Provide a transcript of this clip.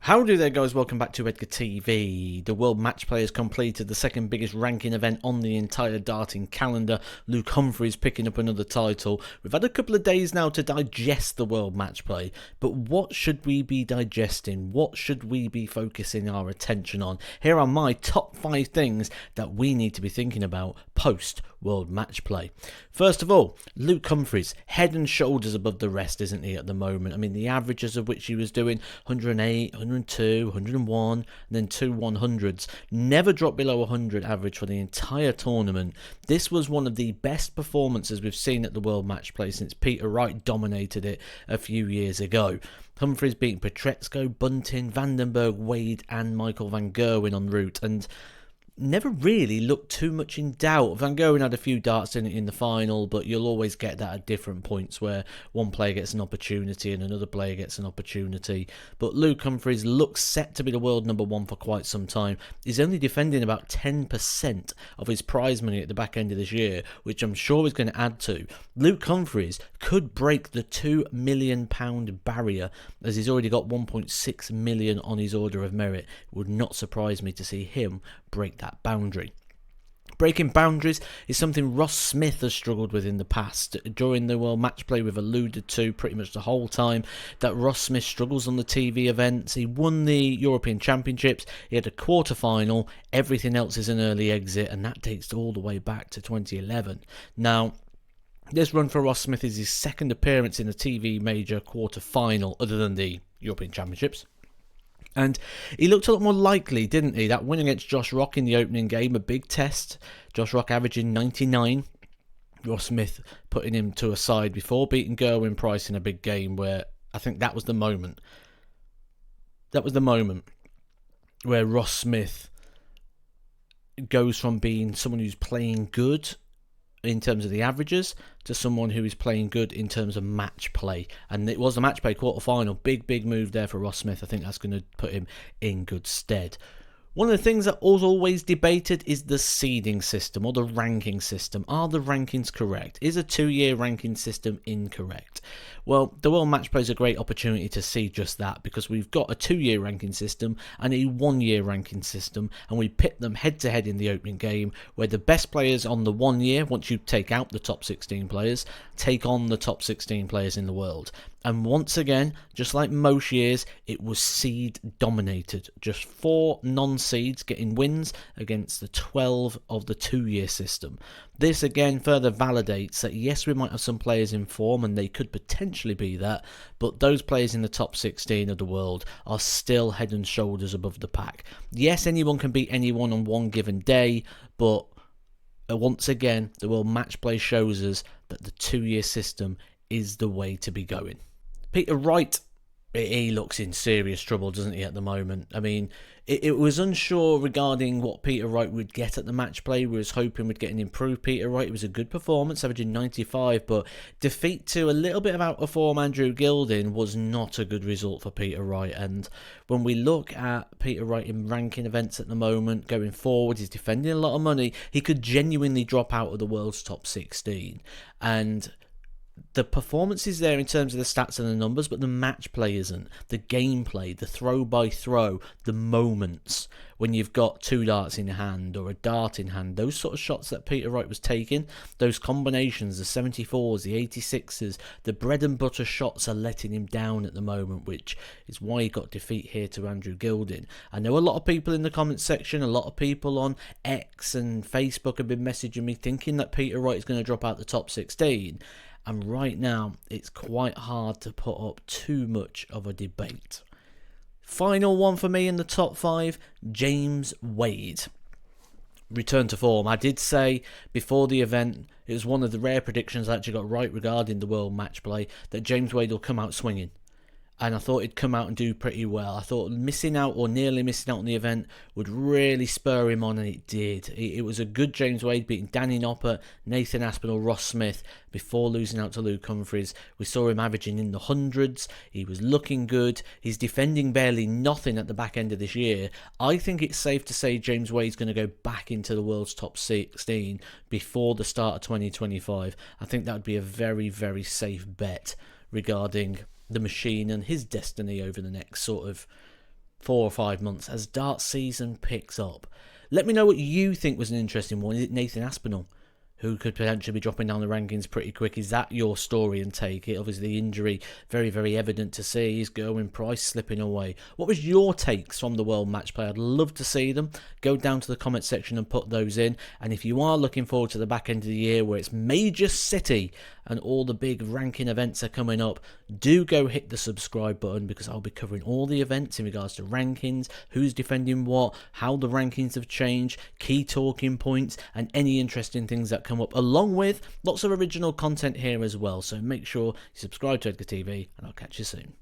Howdy there guys, welcome back to Edgar TV. The World Matchplay has completed the second biggest ranking event on the entire darting calendar. Luke Humphries picking up another title. We've had a couple of days now to digest the World Matchplay, but what should we be digesting? What should we be focusing our attention on? Here are my top 5 things that we need to be thinking about post World Matchplay. First of all, Luke Humphries, head and shoulders above the rest, isn't he, at the moment? I mean, the averages of which he was doing, 108, 102, 101, and then 2 100s. Never dropped below 100 average for the entire tournament. This was one of the best performances we've seen at the World Matchplay since Peter Wright dominated it a few years ago. Humphries beating Petretsko, Bunting, Vandenberg, Wade and Michael van Gerwen en route, and never really looked too much in doubt. Van Gerwen had a few darts in it in the final, but you'll always get that at different points where one player gets an opportunity and another player gets an opportunity. But Luke Humphries looks set to be the world number 1 for quite some time. He's only defending about 10% of his prize money at the back end of this year, which I'm sure he's going to add to. Luke Humphries could break the £2 million barrier, as he's already got 1.6 million on his order of merit. It would not surprise me to see him break that boundary. Breaking boundaries is something Ross Smith has struggled with in the past. During the World Matchplay, we've alluded to pretty much the whole time that Ross Smith struggles on the TV events. He won the European Championships, he had a quarter-final, everything else is an early exit, and that dates all the way back to 2011. Now, this run for Ross Smith is his second appearance in a TV major quarter-final, other than the European Championships. And he looked a lot more likely, didn't he? That win against Josh Rock in the opening game, a big test. Josh Rock averaging 99. Ross Smith putting him to a side before beating Gerwin Price in a big game, where I think that was the moment. That was the moment where Ross Smith goes from being someone who's playing good in terms of the averages to someone who is playing good in terms of match play. And it was the match play quarter-final. Big move there for Ross Smith. I think that's going to put him in good stead. One of the things that was always debated is the seeding system or the ranking system. Are the rankings correct? Is a 2-year ranking system incorrect? Well, the World Matchplay is a great opportunity to see just that, because we've got a 2-year ranking system and a 1-year ranking system, and we pit them head to head in the opening game, where the best players on the 1 year, once you take out the top 16 players, take on the top 16 players in the world. And once again, just like most years, it was seed dominated. Just 4 non-seeds getting wins against the 12 of the 2-year system. This again further validates that yes, we might have some players in form and they could potentially be that, but those players in the top 16 of the world are still head and shoulders above the pack. Yes, anyone can beat anyone on one given day, but once again, the World Matchplay shows us that the 2-year system is the way to be going. Peter Wright, he looks in serious trouble, doesn't he, at the moment? I mean, it was unsure regarding what Peter Wright would get at the match play. We was hoping we'd get an improved Peter Wright. It was a good performance, averaging 95, but defeat to a little bit of out of form Andrew Gilding was not a good result for Peter Wright. And when we look at Peter Wright in ranking events at the moment, going forward, he's defending a lot of money. He could genuinely drop out of the world's top 16. And the performance is there in terms of the stats and the numbers, but the match play isn't. The gameplay, the throw by throw, the moments when you've got 2 darts in hand or a dart in hand, those sort of shots that Peter Wright was taking, those combinations, the 74s, the 86s, the bread and butter shots are letting him down at the moment, which is why he got defeat here to Andrew Gilding. I know a lot of people in the comments section, a lot of people on X and Facebook have been messaging me thinking that Peter Wright is going to drop out the top 16. And right now, it's quite hard to put up too much of a debate. Final one for me in the top 5, James Wade. Return to form. I did say before the event, it was one of the rare predictions I actually got right regarding the World Matchplay, that James Wade will come out swinging. And I thought he'd come out and do pretty well. I thought missing out or nearly missing out on the event would really spur him on, and it did. It was a good James Wade beating Danny Noppert, Nathan Aspinall, Ross Smith before losing out to Luke Humphries. We saw him averaging in the hundreds. He was looking good. He's defending barely nothing at the back end of this year. I think it's safe to say James Wade's going to go back into the world's top 16 before the start of 2025. I think that would be a very, very safe bet regarding the machine and his destiny over the next sort of 4 or 5 months as dart season picks up. Let me know what you think was an interesting one. Is it Nathan Aspinall, who could potentially be dropping down the rankings pretty quick? Is that your story and take it? Obviously, the injury, very, very evident to see. Is Gerwyn Price slipping away? What was your takes from the World Matchplay? I'd love to see them. Go down to the comment section and put those in. And if you are looking forward to the back end of the year where it's Major City and all the big ranking events are coming up, do go hit the subscribe button, because I'll be covering all the events in regards to rankings, who's defending what, how the rankings have changed, key talking points, and any interesting things that come up, along with lots of original content here as well. So make sure you subscribe to Edgar TV, and I'll catch you soon.